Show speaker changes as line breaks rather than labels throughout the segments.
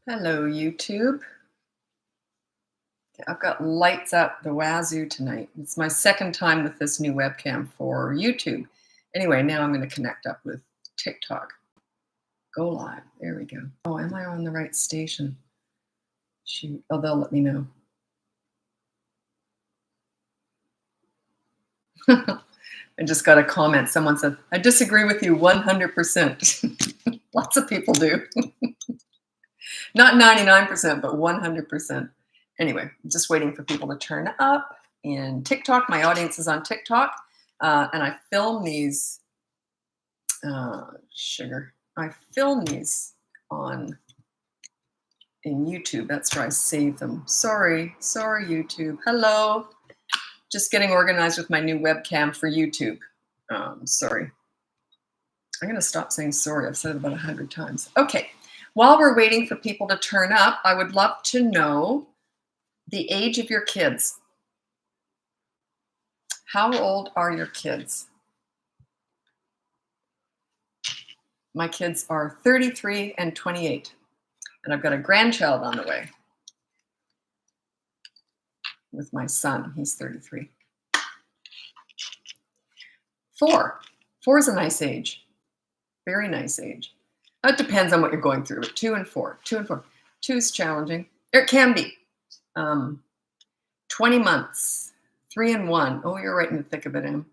Hello, YouTube. Okay, I've got lights out the wazoo tonight. It's my second time with this new webcam for YouTube. Anyway, now I'm going to connect up with TikTok. Go live. There we go. Oh, am I on the right station? Shoot. Oh, they'll let me know. I just got a comment. Someone said, I disagree with you 100%. Lots of people do. Not 99%, but 100%. Anyway, I'm just waiting for people to turn up in TikTok. My audience is on TikTok. And I film these, I film these in YouTube. That's where I save them. Sorry, YouTube. Hello. Just getting organized with my new webcam for YouTube. Sorry. I'm going to stop saying sorry. I've said it about 100 times. Okay. While we're waiting for people to turn up, I would love to know the age of your kids. How old are your kids? My kids are 33 and 28. And I've got a grandchild on the way with my son. He's 33. 4. 4 is a nice age. Very nice age. It depends on what you're going through. 2 and 4. 2 and 4. 2 is challenging. It can be. 20 months. 3 and 1. Oh, you're right in the thick of it, Em.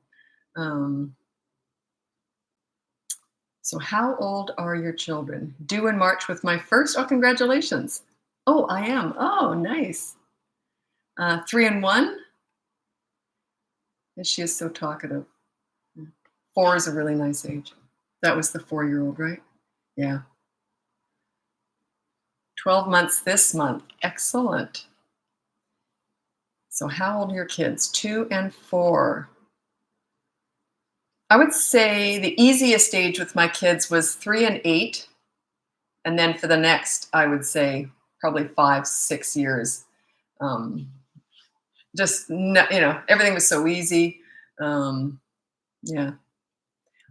So how old are your children? Due in March with my first? Oh, congratulations. Oh, I am. Oh, nice. 3 and 1? And she is so talkative. 4 is a really nice age. That was the 4-year-old, right? Yeah. 12 months this month. Excellent. So how old are your kids? 2 and 4. I would say the easiest age with my kids was 3 and 8. And then for the next, I would say probably 5, 6 years. Everything was so easy. Yeah.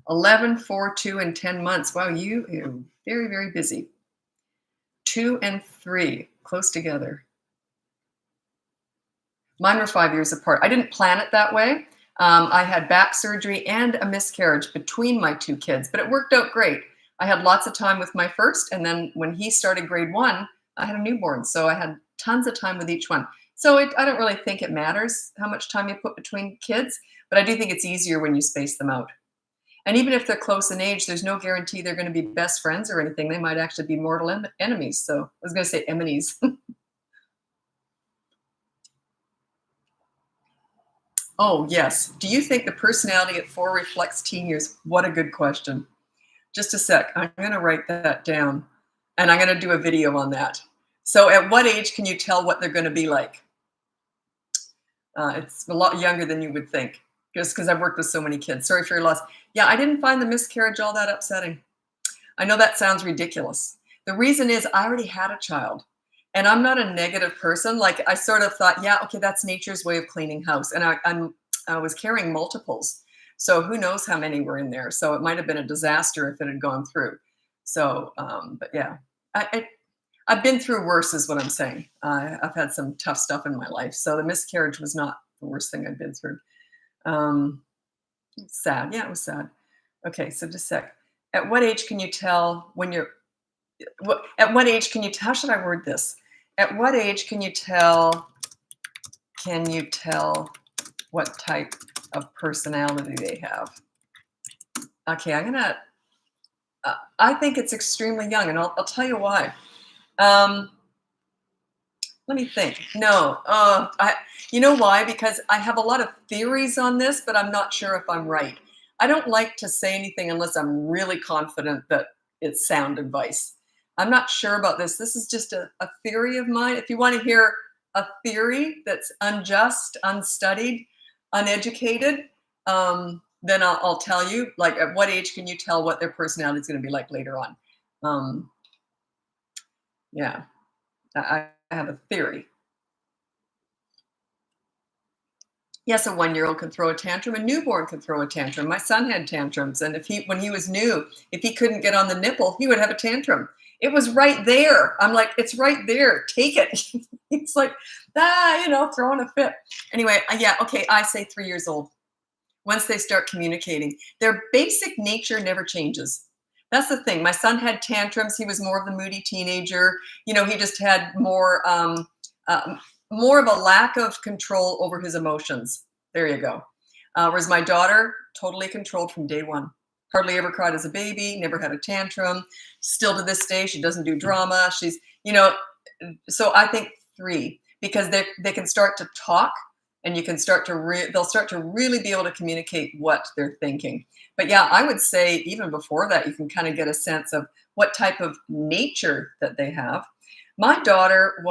11, 4, 2, and 10 months. Wow, you're very, very busy. 2 and 3, close together. Mine were 5 years apart. I didn't plan it that way. I had back surgery and a miscarriage between my 2 kids, but it worked out great. I had lots of time with my first, and then when he started grade 1, I had a newborn, so I had tons of time with each one. So I don't really think it matters how much time you put between kids, but I do think it's easier when you space them out. And even if they're close in age, there's no guarantee they're going to be best friends or anything. They might actually be mortal enemies. So I was going to say enemies. Oh, yes. Do you think the personality at 4 reflects teen years? What a good question. Just a sec. I'm going to write that down, and I'm going to do a video on that. So at what age can you tell what they're going to be like? It's a lot younger than you would think, just because I've worked with so many kids. Sorry for your loss. Yeah, I didn't find the miscarriage all that upsetting. I know that sounds ridiculous. The reason is I already had a child. And I'm not a negative person. Like I sort of thought, yeah, okay, that's nature's way of cleaning house. And I was carrying multiples. So who knows how many were in there. So it might have been a disaster if it had gone through. So, but yeah, I've been through worse is what I'm saying. I've had some tough stuff in my life. So the miscarriage was not the worst thing I've been through. Sad. Yeah, it was sad. Okay, so just a sec. At what age can you tell when you're, at what age can you, how should I word this? At what age can you tell what type of personality they have? Okay, I think it's extremely young, and I'll tell you why. Let me think. No, you know why? Because I have a lot of theories on this, but I'm not sure if I'm right. I don't like to say anything unless I'm really confident that it's sound advice. I'm not sure about this. This is just a theory of mine. If you want to hear a theory that's unjust, unstudied, uneducated, then I'll tell you, like, at what age can you tell what their personality is going to be like later on? Yeah, I have a theory. Yes, a 1-year-old can throw a tantrum. A newborn can throw a tantrum. My son had tantrums, and when he was new, if he couldn't get on the nipple, he would have a tantrum. It was right there. I'm like, it's right there. Take it. It's like, throwing a fit. Anyway, yeah, okay, I say 3 years old. Once they start communicating, their basic nature never changes. That's the thing. My son had tantrums. He was more of the moody teenager. He just had uh, more of a lack of control over his emotions. There you go. Whereas my daughter, totally controlled from day one. Hardly ever cried as a baby, never had a tantrum. Still to this day, she doesn't do drama. So I think 3, because they can start to talk, and you can start to they'll start to really be able to communicate what they're thinking. But yeah, I would say even before that, you can kind of get a sense of what type of nature that they have. My daughter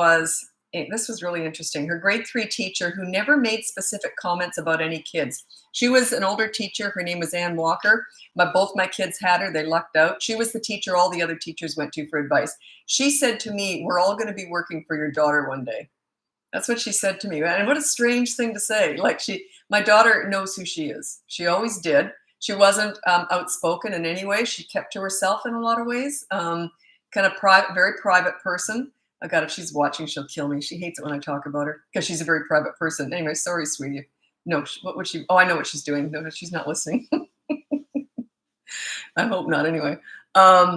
this was really interesting. Her grade 3 teacher, who never made specific comments about any kids. She was an older teacher. Her name was Ann Walker. Both my kids had her. They lucked out. She was the teacher all the other teachers went to for advice. She said to me, "We're all going to be working for your daughter one day." That's what she said to me. And what a strange thing to say. Like, my daughter knows who she is. She always did. She wasn't outspoken in any way. She kept to herself in a lot of ways. Kind of very private person. Oh God, if she's watching, she'll kill me. She hates it when I talk about her because she's a very private person. Anyway, sorry, sweetie. No, what would she? Oh, I know what she's doing. No, she's not listening. I hope not. Anyway.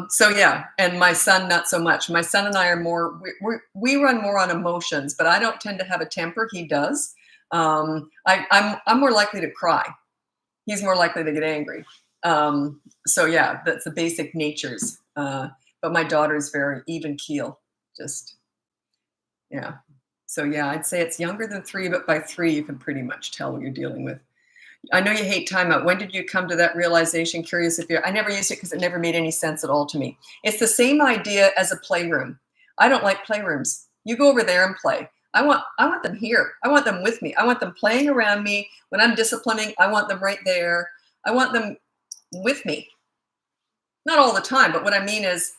So yeah, and my son, not so much. My son and I are more, we run more on emotions, but I don't tend to have a temper. He does. I'm more likely to cry. He's more likely to get angry. So yeah, that's the basic natures. But my daughter's very even keel. Just, yeah. So yeah, I'd say it's younger than 3, but by 3, you can pretty much tell what you're dealing with. I know you hate timeout. When did you come to that realization? Curious if I never used it because it never made any sense at all to me. It's the same idea as a playroom. I don't like playrooms. You go over there and play. I want them here. I want them with me. I want them playing around me. When I'm disciplining, I want them right there. I want them with me. Not all the time, but what I mean is,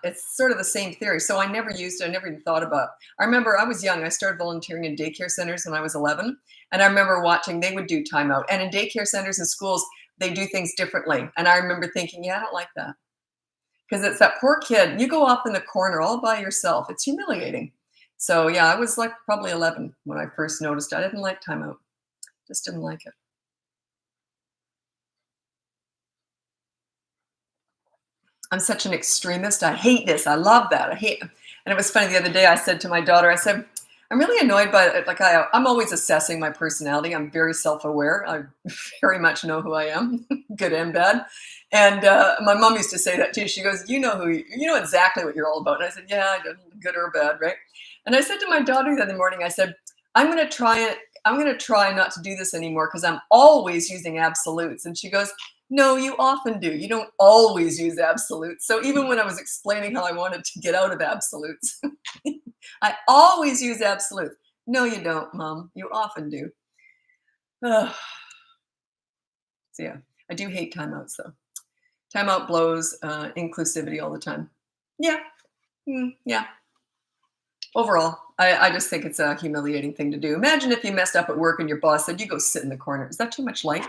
it's sort of the same theory. So I never used it. I never even thought about it. I remember I was young. I started volunteering in daycare centers when I was 11. And I remember watching, they would do timeout. And in daycare centers and schools, they do things differently. And I remember thinking, yeah, I don't like that. Because it's that poor kid. You go off in the corner all by yourself. It's humiliating. So yeah, I was like probably 11 when I first noticed I didn't like timeout. Just didn't like it. I'm such an extremist. I hate this. I love that. I hate. And it was funny the other day. I said to my daughter, I said, I'm really annoyed by it. Like I'm always assessing my personality. I'm very self-aware. I very much know who I am, good and bad. And my mom used to say that too. She goes, you know exactly what you're all about. And I said, yeah, I do, good or bad, right? And I said to my daughter the other morning, I said, I'm going to try it. I'm going to try not to do this anymore because I'm always using absolutes. And she goes, no, you often do. You don't always use absolutes. So even when I was explaining how I wanted to get out of absolutes, I always use absolutes. No, you don't, Mom. You often do. So yeah, I do hate timeouts though. Timeout blows inclusivity all the time. Yeah. Yeah. Overall, I just think it's a humiliating thing to do. Imagine if you messed up at work and your boss said, you go sit in the corner. Is that too much light?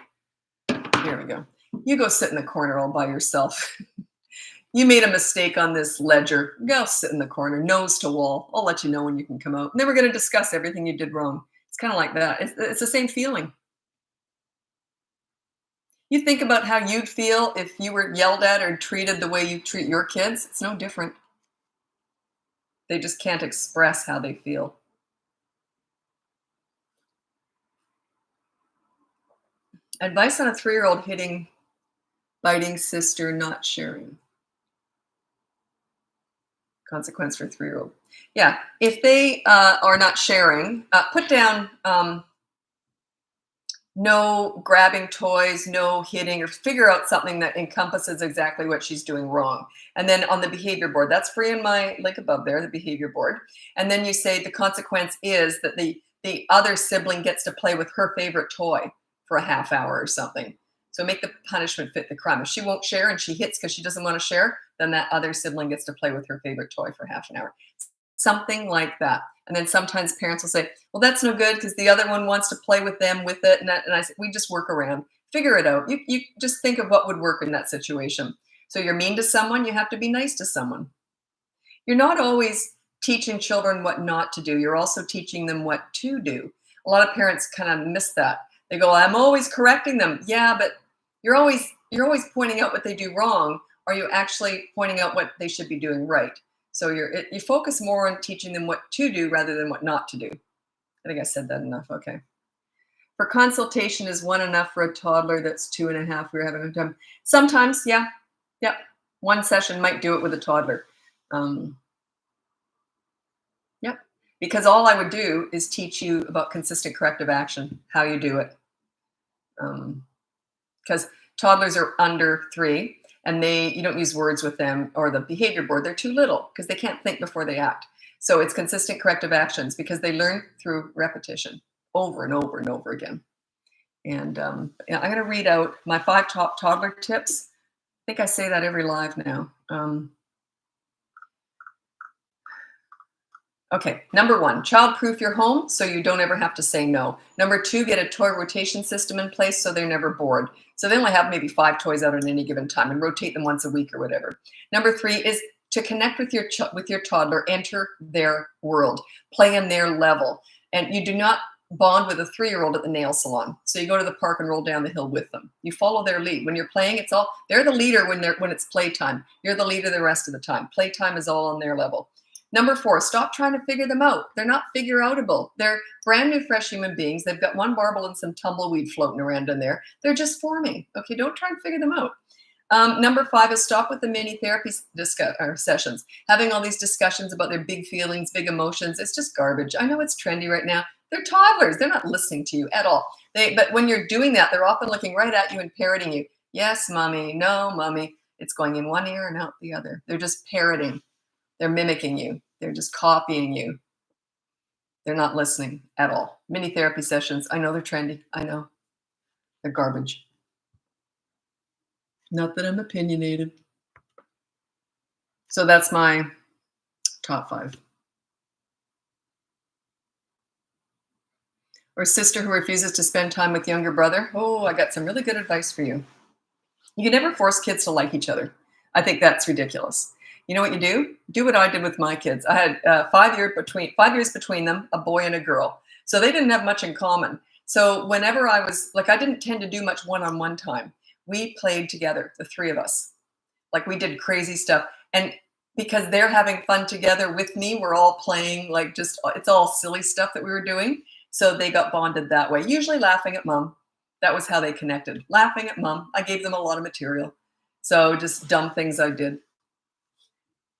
Here we go. You go sit in the corner all by yourself. You made a mistake on this ledger. Go sit in the corner, nose to wall. I'll let you know when you can come out. And then we're going to discuss everything you did wrong. It's kind of like that. It's the same feeling. You think about how you'd feel if you were yelled at or treated the way you treat your kids. It's no different. They just can't express how they feel. Advice on a 3-year-old hitting, biting sister, not sharing. Consequence for 3-year-old. Yeah, if they are not sharing, put down no grabbing toys, no hitting, or figure out something that encompasses exactly what she's doing wrong. And then on the behavior board, that's free in my link above there, the behavior board. And then you say the consequence is that the other sibling gets to play with her favorite toy for a half hour or something. So make the punishment fit the crime. If she won't share and she hits because she doesn't want to share, then that other sibling gets to play with her favorite toy for half an hour. Something like that. And then sometimes parents will say, well, that's no good because the other one wants to play with them with it. And I said, we just work around, figure it out. You just think of what would work in that situation. So you're mean to someone, you have to be nice to someone. You're not always teaching children what not to do. You're also teaching them what to do. A lot of parents kind of miss that. They go, I'm always correcting them. Yeah, but you're always pointing out what they do wrong. Are you actually pointing out what they should be doing right? So you focus more on teaching them what to do rather than what not to do. I think I said that enough. Okay. For consultation, is one enough for a toddler that's 2.5? We're having a time. Sometimes, yeah. Yep. One session might do it with a toddler. Yep. Because all I would do is teach you about consistent corrective action, how you do it. Because toddlers are under 3 and you don't use words with them or the behavior board. They're too little because they can't think before they act. So it's consistent corrective actions because they learn through repetition over and over and over again. And yeah, I'm going to read out my 5 top toddler tips. I think I say that every live now. Okay, number 1, child-proof your home so you don't ever have to say no. Number 2, get a toy rotation system in place so they're never bored. So they only have maybe 5 toys out at any given time and rotate them once a week or whatever. Number 3 is to connect with your toddler, enter their world, play in their level. And you do not bond with a 3-year-old at the nail salon. So you go to the park and roll down the hill with them. You follow their lead. When you're playing, they're the leader when it's playtime. You're the leader the rest of the time. Playtime is all on their level. Number 4, stop trying to figure them out. They're not figure-outable. They're brand new, fresh human beings. They've got one marble and some tumbleweed floating around in there. They're just forming. Okay, don't try and figure them out. Number 5 is stop with the mini therapy sessions. Having all these discussions about their big feelings, big emotions, it's just garbage. I know it's trendy right now. They're toddlers. They're not listening to you at all. But when you're doing that, they're often looking right at you and parroting you. Yes, mommy. No, mommy. It's going in one ear and out the other. They're just parroting. They're mimicking you. They're just copying you. They're not listening at all. Mini therapy sessions. I know they're trendy. I know. They're garbage. Not that I'm opinionated. So that's my top 5. Or sister who refuses to spend time with younger brother. Oh, I got some really good advice for you. You can never force kids to like each other. I think that's ridiculous. You know what you do? Do what I did with my kids. I had 5 years between them, a boy and a girl. So they didn't have much in common. So whenever I didn't tend to do much one-on-one time. We played together, the 3 of us. Like we did crazy stuff. And because they're having fun together with me, we're all playing it's all silly stuff that we were doing. So they got bonded that way, usually laughing at mom. That was how they connected. Laughing at mom. I gave them a lot of material. So just dumb things I did.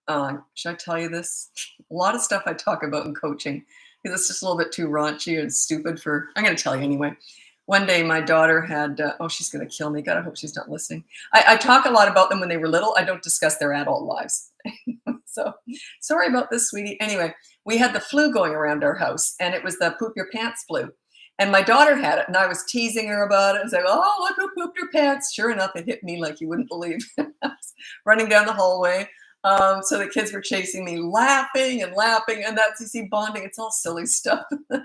Should I tell you this? A lot of stuff I talk about in coaching because it's just a little bit too raunchy and stupid I'm going to tell you anyway. One day my daughter had, she's going to kill me. God, I hope she's not listening. I talk a lot about them when they were little. I don't discuss their adult lives. So sorry about this, sweetie. Anyway, we had the flu going around our house and it was the poop your pants flu. And my daughter had it and I was teasing her about it and saying, oh, look who pooped your pants. Sure enough, it hit me like you wouldn't believe. I was running down the hallway. So the kids were chasing me, laughing, and that's, you see, bonding. It's all silly stuff. The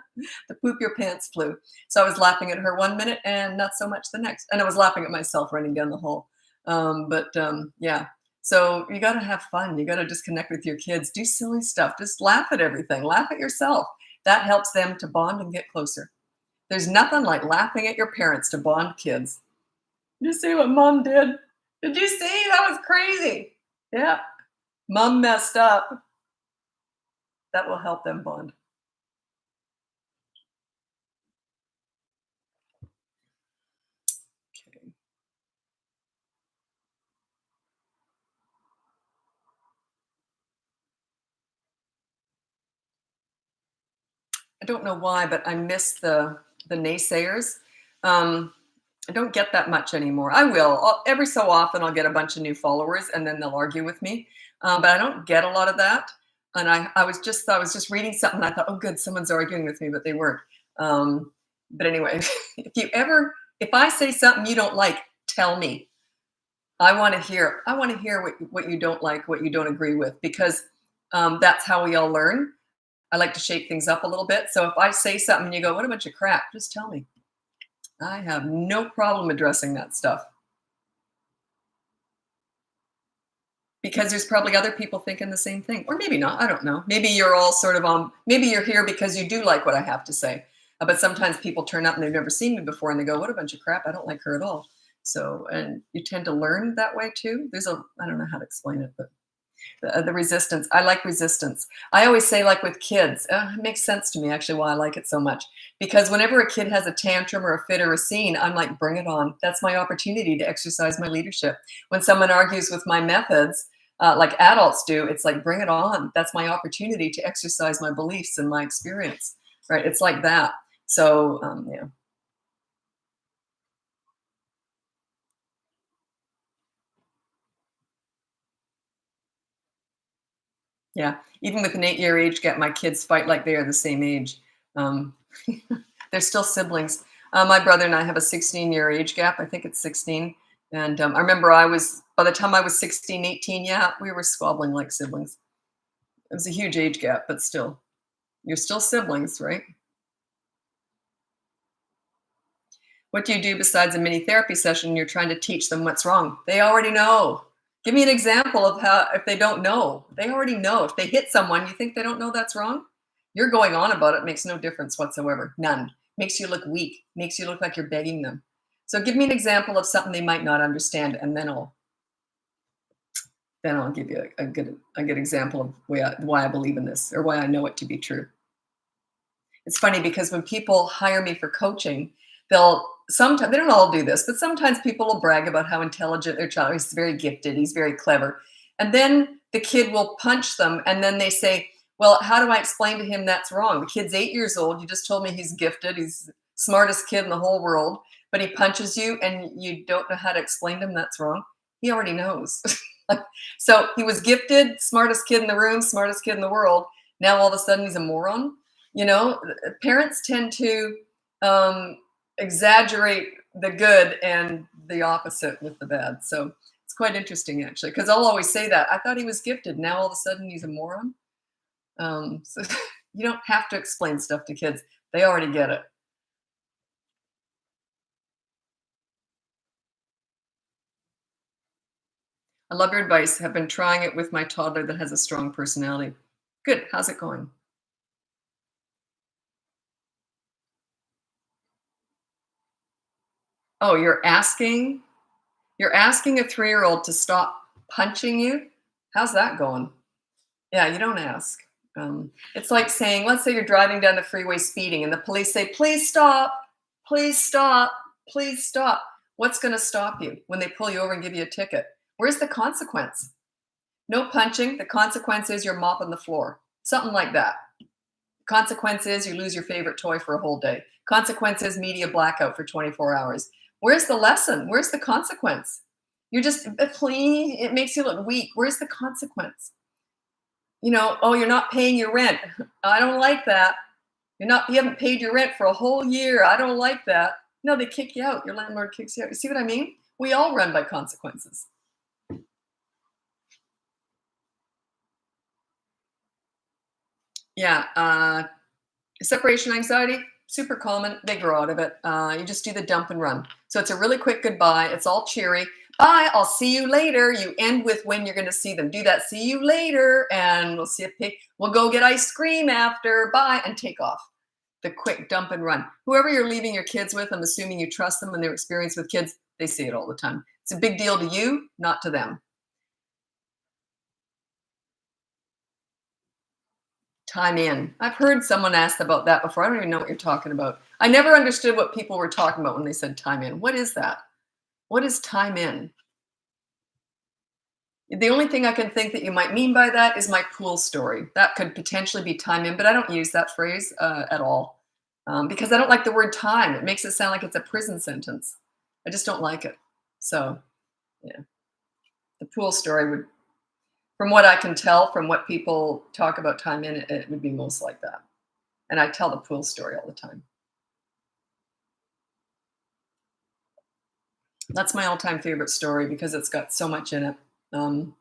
poop your pants flu. So I was laughing at her 1 minute and not so much the next. And I was laughing at myself running down the hall. Yeah. So you got to have fun. You got to just connect with your kids. Do silly stuff. Just laugh at everything. Laugh at yourself. That helps them to bond and get closer. There's nothing like laughing at your parents to bond kids. Did you see what mom did? Did you see? That was crazy. Yeah. Mom messed up. That will help them bond. Okay. I don't know why, but I miss the naysayers. I don't get that much anymore. I will. Every so often I'll get a bunch of new followers and then they'll argue with me. But I don't get a lot of that. And I was just reading something and I thought, oh good, someone's arguing with me, but they weren't. But anyway, if I say something you don't like, tell me. I want to hear what you don't like, what you don't agree with, because that's how we all learn. I like to shake things up a little bit. So if I say something and you go, what a bunch of crap, just tell me. I have no problem addressing that stuff. because there's probably other people thinking the same thing, or maybe not. I don't know. Maybe you're all sort of on. Maybe you're here because you do like what I have to say. But sometimes people turn up and they've never seen me before, and they go, "What a bunch of crap! I don't like her at all." So, and you tend to learn that way too. I don't know how to explain it, but the resistance. I like resistance. I always say, like with kids, it makes sense to me actually why I like it so much. Because whenever a kid has a tantrum or a fit or a scene, I'm like, bring it on. That's my opportunity to exercise my leadership. When someone argues with my methods, like adults do, it's like, bring it on. That's my opportunity to exercise my beliefs and my experience, right? It's like that. So, yeah. Yeah, even with an 8-year age gap, my kids fight like they are the same age. Um, they're still siblings. My brother and I have a 16-year age gap. I think it's 16. And I remember by the time I was 16, 18, yeah, we were squabbling like siblings. It was a huge age gap, but still, you're still siblings, right? What do you do besides a mini therapy session? You're trying to teach them what's wrong. They already know. Give me an example of how, if they don't know, they already know. If they hit someone, you think they don't know that's wrong? You're going on about it makes no difference whatsoever. None. Makes you look weak. Makes you look like you're begging them. So give me an example of something they might not understand, and then I'll give you a good example of why I believe in this, or why I know it to be true. It's funny because when people hire me for coaching, they'll sometimes, they don't all do this, but sometimes people will brag about how intelligent their child is. He's very gifted, he's very clever. And then the kid will punch them, and then they say, well, how do I explain to him that's wrong? The kid's 8 years old. You just told me he's gifted. He's the smartest kid in the whole world, but he punches you and you don't know how to explain to him that's wrong. He already knows. So he was gifted, smartest kid in the room, smartest kid in the world. Now all of a sudden he's a moron. You know, parents tend to exaggerate the good and the opposite with the bad. So it's quite interesting, actually, because I'll always say that. I thought he was gifted. Now all of a sudden he's a moron. So you don't have to explain stuff to kids. They already get it. I love your advice. Have been trying it with my toddler that has a strong personality. Good. How's it going? Oh, you're asking a 3-year-old to stop punching you? How's that going? Yeah, you don't ask. It's like saying, let's say you're driving down the freeway speeding and the police say, please stop, please stop, please stop. What's going to stop you when they pull you over and give you a ticket? Where's the consequence? No punching. The consequence is you're mopping the floor. Something like that. Consequence is you lose your favorite toy for a whole day. Consequence is media blackout for 24 hours. Where's the lesson? Where's the consequence? You're just, please, it makes you look weak. Where's the consequence? Oh, you're not paying your rent. I don't like that. You haven't paid your rent for a whole year. I don't like that. No, they kick you out. Your landlord kicks you out. You see what I mean? We all run by consequences. Yeah. Separation anxiety, super common. They grow out of it. You just do the dump and run. So it's a really quick goodbye. It's all cheery. Bye, I'll see you later. You end with when you're going to see them. Do that, see you later, and we'll see a pig. We'll go get ice cream after. Bye, and take off. The quick dump and run. Whoever you're leaving your kids with, I'm assuming you trust them and their experience with kids, they see it all the time. It's a big deal to you, not to them. Time in. I've heard someone ask about that before. I don't even know what you're talking about. I never understood what people were talking about when they said time in. What is that? What is time in? The only thing I can think that you might mean by that is my pool story. That could potentially be time in, but I don't use that phrase at all because I don't like the word time. It makes it sound like it's a prison sentence. I just don't like it. So, yeah, the pool story would, from what I can tell, from what people talk about time in, it would be most like that. And I tell the pool story all the time. That's my all-time favorite story because it's got so much in it. The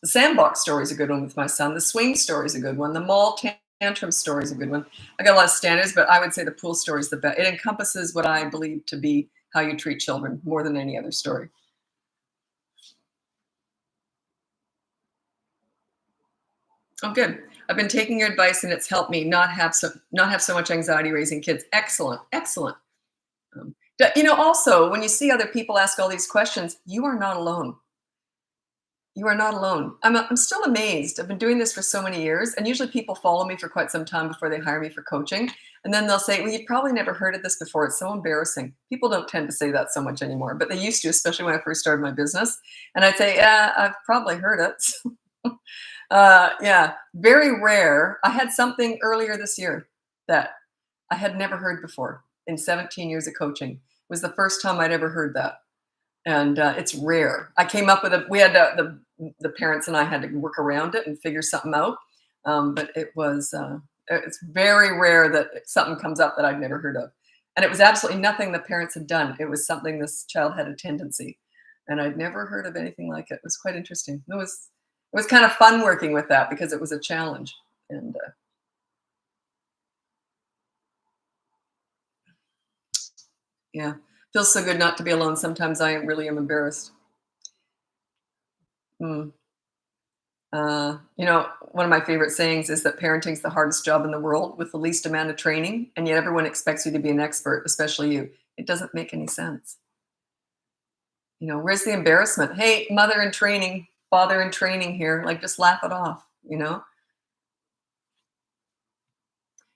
sandbox story is a good one with my son. The swing story is a good one. The mall tantrum story is a good one. I got a lot of standards, but I would say the pool story is the best. It encompasses what I believe to be how you treat children more than any other story. Oh, good. I've been taking your advice, and it's helped me not have so much anxiety raising kids. Excellent, excellent. Also, when you see other people ask all these questions, you are not alone. You are not alone. I'm still amazed. I've been doing this for so many years, and usually people follow me for quite some time before they hire me for coaching. And then they'll say, "Well, you've probably never heard of this before. It's so embarrassing." People don't tend to say that so much anymore, but they used to, especially when I first started my business. And I'd say, "Yeah, I've probably heard it." Yeah, very rare. I had something earlier this year that I had never heard before in 17 years of coaching. It was the first time I'd ever heard that, and it's rare. I came up with a. We had the parents and I had to work around it and figure something out, but it was. It's very rare that something comes up that I'd never heard of, and it was absolutely nothing the parents had done. It was something this child had a tendency, and I'd never heard of anything like it. It was quite interesting. It was kind of fun working with that because it was a challenge, and yeah, feels so good not to be alone. Sometimes I really am embarrassed. Mm. One of my favorite sayings is that parenting's the hardest job in the world with the least amount of training, and yet everyone expects you to be an expert, especially you. It doesn't make any sense. Where's the embarrassment? Hey, mother in training, father in training here, like just laugh it off.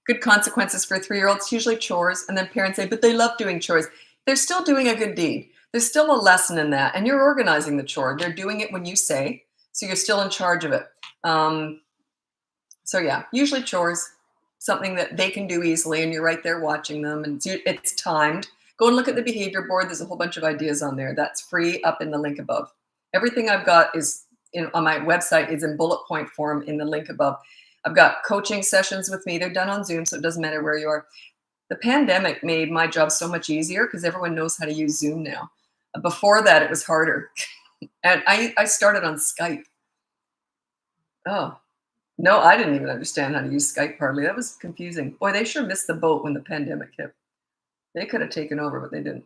Good consequences for 3-year-olds, usually chores, and then parents say, but they love doing chores. They're still doing a good deed. There's still a lesson in that, and you're organizing the chore. They're doing it when you say, so you're still in charge of it. So yeah, usually chores, something that they can do easily, and you're right there watching them, and it's timed. Go and look at the behavior board. There's a whole bunch of ideas on there. That's free up in the link above. Everything I've got is on my website is in bullet point form in the link above. I've got coaching sessions with me. They're done on Zoom, so it doesn't matter where you are. The pandemic made my job so much easier because everyone knows how to use Zoom now. Before that, it was harder. And I started on Skype. Oh, no, I didn't even understand how to use Skype hardly. That was confusing. Boy, they sure missed the boat when the pandemic hit. They could have taken over, but they didn't.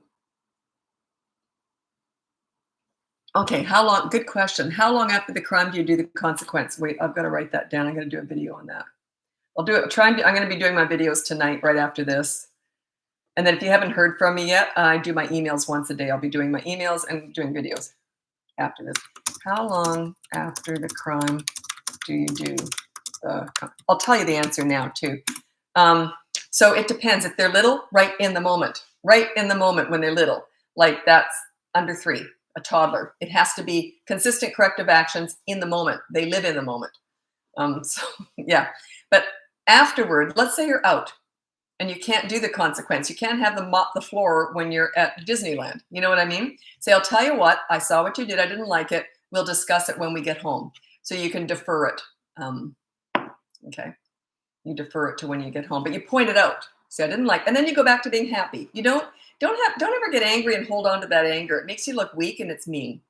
Okay, how long? Good question. How long after the crime do you do the consequence? Wait, I've got to write that down. I'm going to do a video on that. I'll do it. I'm going to be doing my videos tonight, right after this. And then if you haven't heard from me yet, I do my emails once a day. I'll be doing my emails and doing videos after this. How long after the crime do you do I'll tell you the answer now too. So it depends. If they're little, right in the moment when they're little, like that's under 3, a toddler. It has to be consistent corrective actions in the moment. They live in the moment. So yeah, but afterward, let's say you're out and you can't do the consequence. You can't have them mop the floor when you're at Disneyland. You know what I mean? Say, I'll tell you what, I saw what you did. I didn't like it. We'll discuss it when we get home. So you can defer it. Okay. You defer it to when you get home, but you point it out. See, I didn't like, and then you go back to being happy. You don't ever get angry and hold on to that anger. It makes you look weak and it's mean.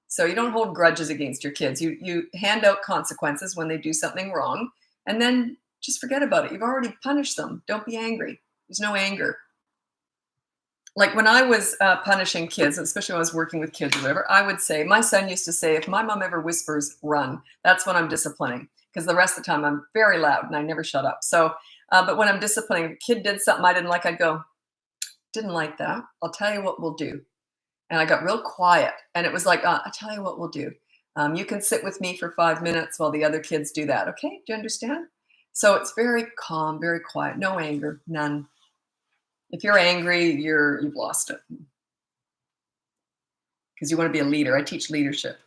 So you don't hold grudges against your kids. You hand out consequences when they do something wrong, and then just forget about it. You've already punished them. Don't be angry. There's no anger. Like when I was punishing kids, especially when I was working with kids or whatever, I would say, my son used to say, if my mom ever whispers, run, that's when I'm disciplining. Because the rest of the time I'm very loud and I never shut up. So, but when I'm disciplining, if a kid did something I didn't like, I'd go, didn't like that. I'll tell you what we'll do. And I got real quiet. And it was like, I'll tell you what we'll do. You can sit with me for 5 minutes while the other kids do that. Okay, do you understand? So it's very calm, very quiet, no anger, none. If you're angry, you've lost it. Because you want to be a leader. I teach leadership.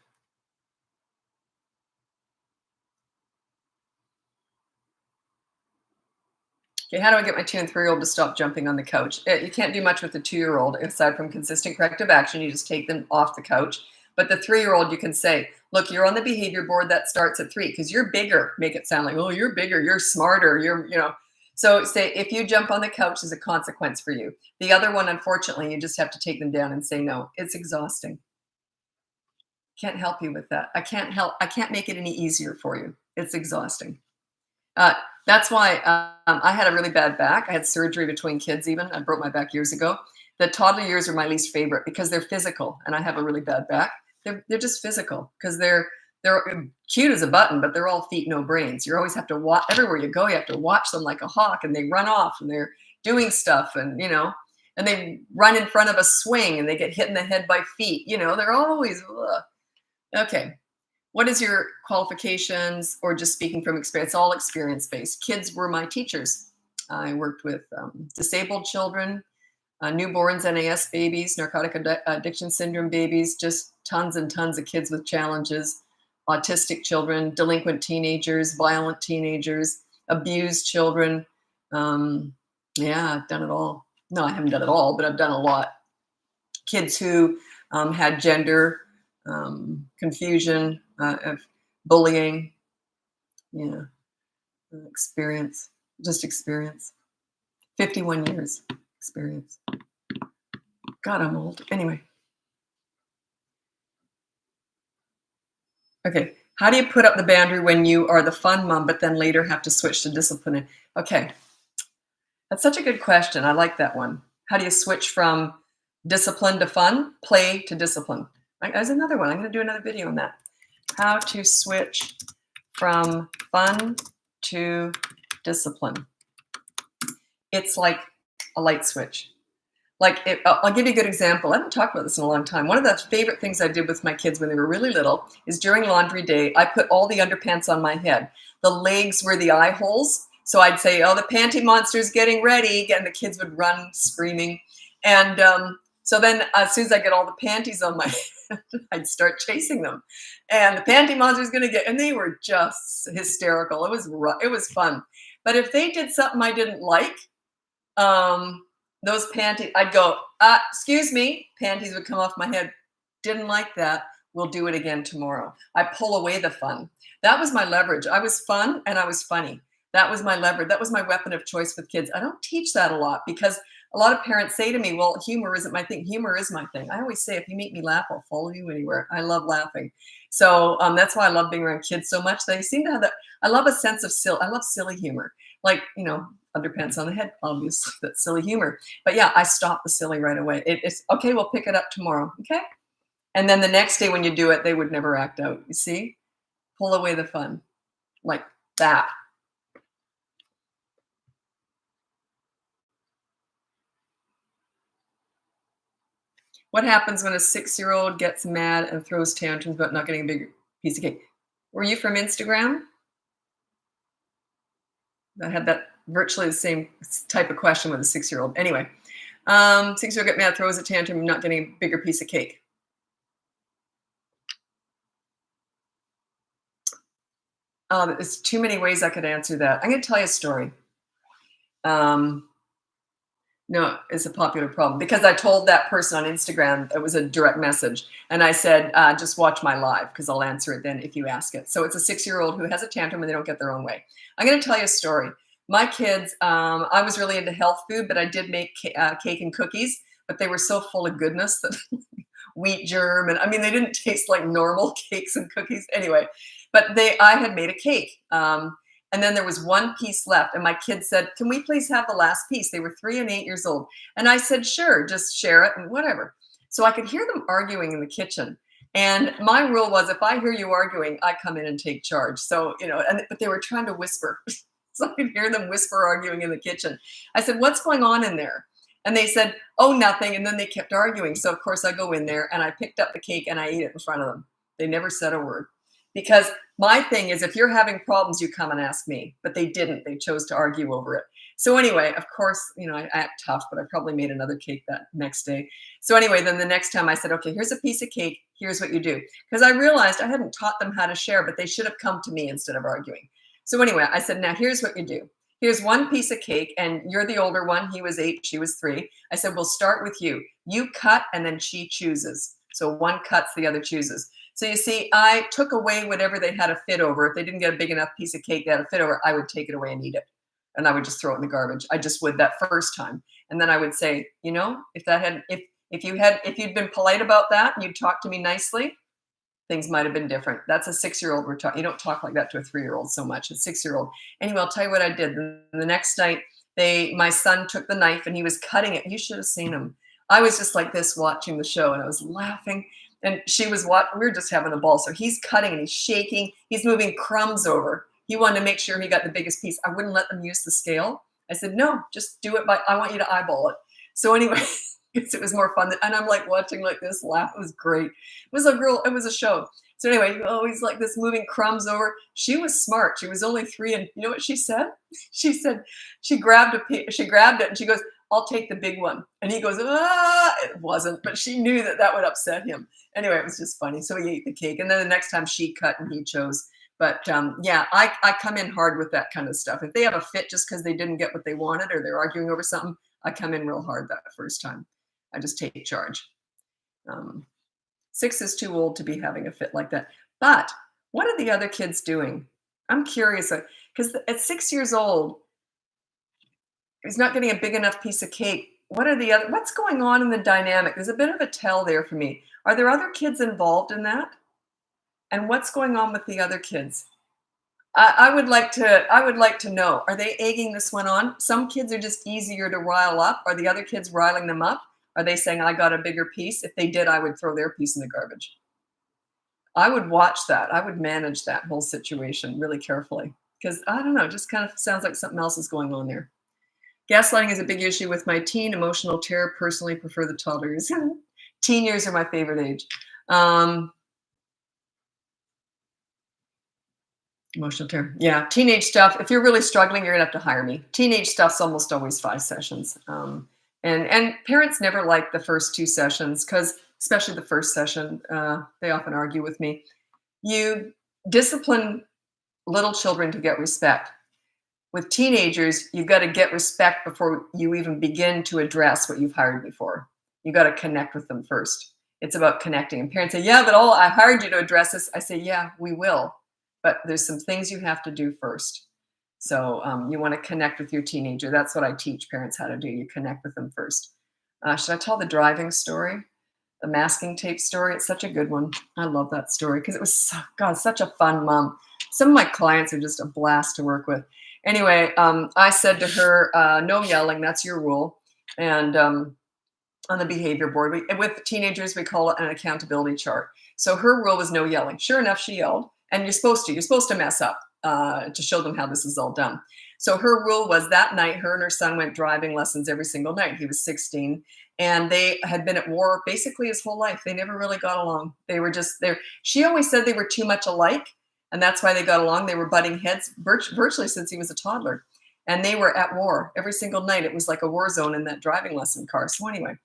Okay, how do I get my 2 and 3-year-old to stop jumping on the couch? You can't do much with the 2-year-old aside from consistent corrective action. You just take them off the couch. But the 3-year-old, you can say, look, you're on the behavior board that starts at 3 because you're bigger. Make it sound like, oh, you're bigger, you're smarter, So say, if you jump on the couch, there's a consequence for you. The other one, unfortunately, you just have to take them down and say no. It's exhausting. Can't help you with that. I can't make it any easier for you. It's exhausting. That's why I had a really bad back. I had surgery between kids even. I broke my back years ago. The toddler years are my least favorite because they're physical and I have a really bad back. They're just physical because They're cute as a button, but they're all feet, no brains. You always have to watch everywhere you go. You have to watch them like a hawk, and they run off and they're doing stuff, and and they run in front of a swing and they get hit in the head by feet. They're always ugh. Okay. What is your qualifications, or just speaking from experience? All experience based. Kids were my teachers. I worked with disabled children, newborns, NAS babies, narcotic addiction syndrome babies, just tons and tons of kids with challenges, autistic children, delinquent teenagers, violent teenagers, abused children. Yeah, I've done it all. No, I haven't done it all, but I've done a lot. Kids who had gender confusion, of bullying. Yeah, experience, just experience. 51 years experience. God, I'm old. Anyway. Okay. How do you put up the boundary when you are the fun mom, but then later have to switch to discipline? Okay. That's such a good question. I like that one. How do you switch from discipline to fun, play to discipline? There's another one. I'm going to do another video on that. How to switch from fun to discipline. It's like a light switch. I'll give you a good example. I haven't talked about this in a long time. One of the favorite things I did with my kids when they were really little is during laundry day, I put all the underpants on my head. The legs were the eye holes. So I'd say, oh, the panty monster's getting ready. And the kids would run screaming. And so then as soon as I get all the panties on my head, I'd start chasing them. And the panty monster's going to get, and they were just hysterical. It was fun. But if they did something I didn't like, those panties, I'd go, excuse me, panties would come off my head. Didn't like that. We'll do it again tomorrow. I pull away the fun. That was my leverage. I was fun and I was funny. That was my leverage. That was my weapon of choice with kids. I don't teach that a lot because a lot of parents say to me, well, humor isn't my thing. Humor is my thing. I always say, if you make me laugh, I'll follow you anywhere. I love laughing. So that's why I love being around kids so much. They seem to have that. I love a sense of I love silly humor. Like, underpants on the head, obviously, that's silly humor. But yeah, I stop the silly right away. It's okay, we'll pick it up tomorrow. Okay. And then the next day when you do it, they would never act out. You see? Pull away the fun. Like that. What happens when a 6-year-old gets mad and throws tantrums about not getting a big piece of cake? Were you from Instagram? I had that virtually the same type of question with a 6-year-old. Anyway, 6-year-old get mad, throws a tantrum, not getting a bigger piece of cake. There's too many ways I could answer that. I'm going to tell you a story. No, it's a popular problem because I told that person on Instagram, it was a direct message. And I said, just watch my live because I'll answer it then if you ask it. So it's a 6-year-old who has a tantrum and they don't get their own way. I'm going to tell you a story. My kids, I was really into health food, but I did make cake and cookies, but they were so full of goodness that wheat germ. And I mean, they didn't taste like normal cakes and cookies anyway, but I had made a cake. And then there was one piece left. And my kids said, can we please have the last piece? They were 3 and 8 years old. And I said, sure, just share it and whatever. So I could hear them arguing in the kitchen. And my rule was, if I hear you arguing, I come in and take charge. So, but they were trying to whisper. So I could hear them whisper arguing in the kitchen. I said, what's going on in there? And they said, oh, nothing. And then they kept arguing. So of course I go in there and I picked up the cake and I ate it in front of them. They never said a word. Because my thing is, if you're having problems, you come and ask me. But they didn't. They chose to argue over it. So anyway, of course, I act tough, but I probably made another cake that next day. So anyway, then the next time I said, okay, here's a piece of cake. Here's what you do. Because I realized I hadn't taught them how to share, but they should have come to me instead of arguing. So anyway, I said, now here's what you do. Here's one piece of cake, and you're the older one. He was 8, she was 3. I said, we'll start with you. You cut, and then she chooses. So one cuts, the other chooses. So you see, I took away whatever they had a fit over. If they didn't get a big enough piece of cake they had a fit over, I would take it away and eat it. And I would just throw it in the garbage. I just would that first time. And then I would say, if you'd been polite about that and you'd talked to me nicely, things might have been different. That's a 6-year-old we're talking. You don't talk like that to a 3-year-old so much. A 6-year-old. Anyway, I'll tell you what I did. The next night, my son took the knife and he was cutting it. You should have seen him. I was just like this watching the show and I was laughing. And she was what we were just having a ball. So he's cutting and he's shaking. He's moving crumbs over. He wanted to make sure he got the biggest piece. I wouldn't let them use the scale. I said, no, just do it I want you to eyeball it. So anyway, it was more fun. And I'm like watching like this laugh. It was great. It was a show. So anyway, always like this moving crumbs over. She was smart. She was only 3. And you know what she said? She said, she grabbed it and she goes, I'll take the big one. And he goes, ah, it wasn't, but she knew that would upset him. Anyway, it was just funny. So he ate the cake. And then the next time she cut and he chose. But yeah, I come in hard with that kind of stuff. If they have a fit just because they didn't get what they wanted or they're arguing over something, I come in real hard that first time. I just take charge. 6 is too old to be having a fit like that. But what are the other kids doing? I'm curious because at 6 years old, he's not getting a big enough piece of cake. What's going on in the dynamic? There's a bit of a tell there for me. Are there other kids involved in that? And what's going on with the other kids? I would like to know. Are they egging this one on? Some kids are just easier to rile up. Are the other kids riling them up? Are they saying, I got a bigger piece? If they did, I would throw their piece in the garbage. I would watch that. I would manage that whole situation really carefully. Because, I don't know, it just kind of sounds like something else is going on there. Gaslighting is a big issue with my teen. Emotional terror. Personally prefer the toddlers. Teen years are my favorite age. Emotional terror. Yeah, teenage stuff. If you're really struggling, you're gonna have to hire me. Teenage stuff's almost always 5 sessions. And parents never like the first 2 sessions because, especially the first session, they often argue with me. You discipline little children to get respect. With teenagers, you've got to get respect before you even begin to address what you've hired before. You got to connect with them first. It's about connecting. And parents say, yeah, but I hired you to address this. I say, yeah, we will. But there's some things you have to do first. So you want to connect with your teenager. That's what I teach parents how to do. You connect with them first. Should I tell the driving story? The masking tape story? It's such a good one. I love that story because it was, such a fun mom. Some of my clients are just a blast to work with. Anyway, I said to her, no yelling, that's your rule. And on the behavior board, with teenagers, we call it an accountability chart. So her rule was no yelling. Sure enough, she yelled. And you're supposed to mess up to show them how this is all done. So her rule was that night, her and her son went driving lessons every single night. He was 16 and they had been at war basically his whole life. They never really got along. They were just there. She always said they were too much alike. And that's why they got along. They were butting heads virtually since he was a toddler. And they were at war every single night. It was like a war zone in that driving lesson car. So anyway,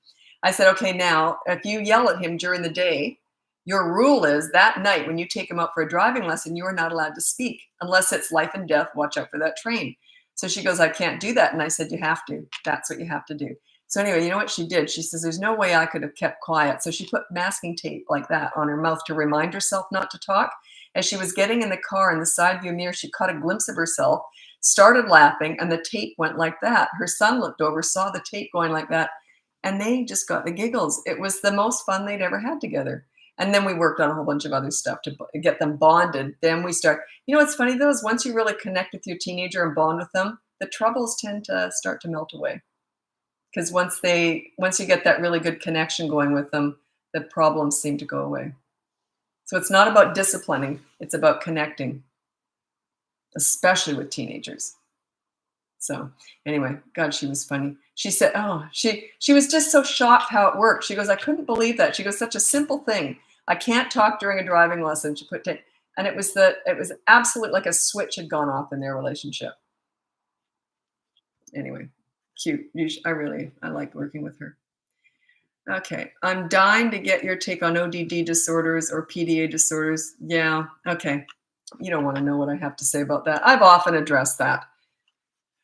I said, okay, now if you yell at him during the day, your rule is that night when you take him out for a driving lesson, you are not allowed to speak unless it's life and death. Watch out for that train. So she goes, I can't do that. And I said, you have to. That's what you have to do. So anyway, you know what she did? She says, there's no way I could have kept quiet. So she put masking tape like that on her mouth to remind herself not to talk. As she was getting in the car in the side view mirror, she caught a glimpse of herself, started laughing, and the tape went like that. Her son looked over, saw the tape going like that, and they just got the giggles. It was the most fun they'd ever had together. And then we worked on a whole bunch of other stuff to get them bonded. Then we start, you know, what's funny though, is once you really connect with your teenager and bond with them, the troubles tend to start to melt away. Because once you get that really good connection going with them, the problems seem to go away. So it's not about disciplining, it's about connecting, especially with teenagers. So anyway, God, she was funny. She said, she was just so shocked how it worked. She goes, I couldn't believe that. She goes, such a simple thing. I can't talk during a driving lesson. She put tape, and it was absolute, like a switch had gone off in their relationship. Anyway, cute. I like working with her. Okay, I'm dying to get your take on ODD disorders or PDA disorders. Yeah, okay. You don't want to know what I have to say about that. I've often addressed that.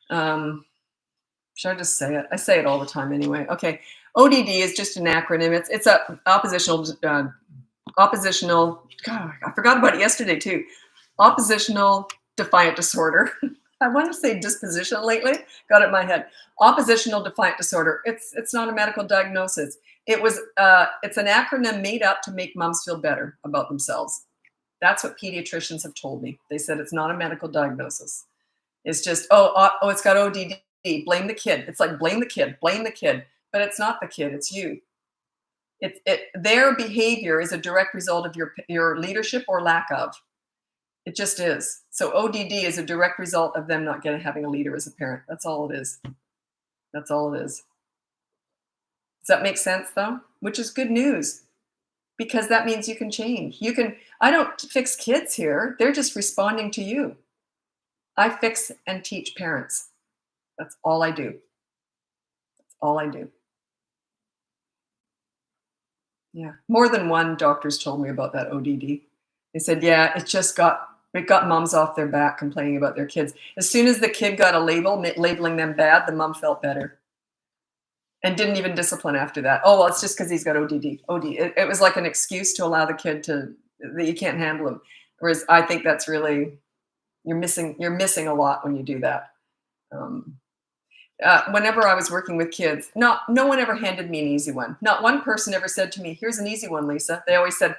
Should I just say it? I say it all the time anyway. Okay, ODD is just an acronym. It's a oppositional. God, I forgot about it yesterday too. Oppositional defiant disorder. I want to say disposition lately. Got it in my head. Oppositional defiant disorder. It's not a medical diagnosis. It's an acronym made up to make moms feel better about themselves. That's what pediatricians have told me. They said it's not a medical diagnosis. It's just, it's got ODD. Blame the kid. It's like blame the kid, but it's not the kid. It's you. Their behavior is a direct result of your leadership or lack of. It just is. So ODD is a direct result of them not having a leader as a parent. That's all it is. That's all it is. Does that make sense though? Which is good news because that means you can change. I don't fix kids here. They're just responding to you. I fix and teach parents. That's all I do. That's all I do. Yeah. More than one doctor's told me about that ODD. They said, yeah, it got moms off their back complaining about their kids. As soon as the kid got a label labeling them bad, the mom felt better and didn't even discipline after that. Oh, well, it's just because he's got ODD. It was like an excuse to allow the kid that you can't handle him. Whereas I think that's really, you're missing a lot when you do that. Whenever I was working with kids, no one ever handed me an easy one. Not one person ever said to me, here's an easy one, Lisa. They always said,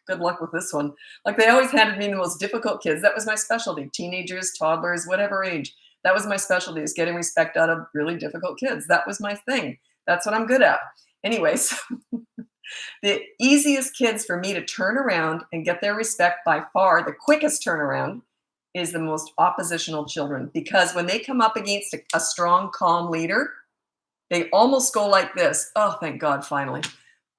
good luck with this one. Like they always handed me the most difficult kids. That was my specialty. Teenagers, toddlers, whatever age. That was my specialty, is getting respect out of really difficult kids. That was my thing. That's what I'm good at. Anyways, the easiest kids for me to turn around and get their respect by far, the quickest turnaround, is the most oppositional children, because when they come up against a strong, calm leader, they almost go like this. Oh, thank God, finally.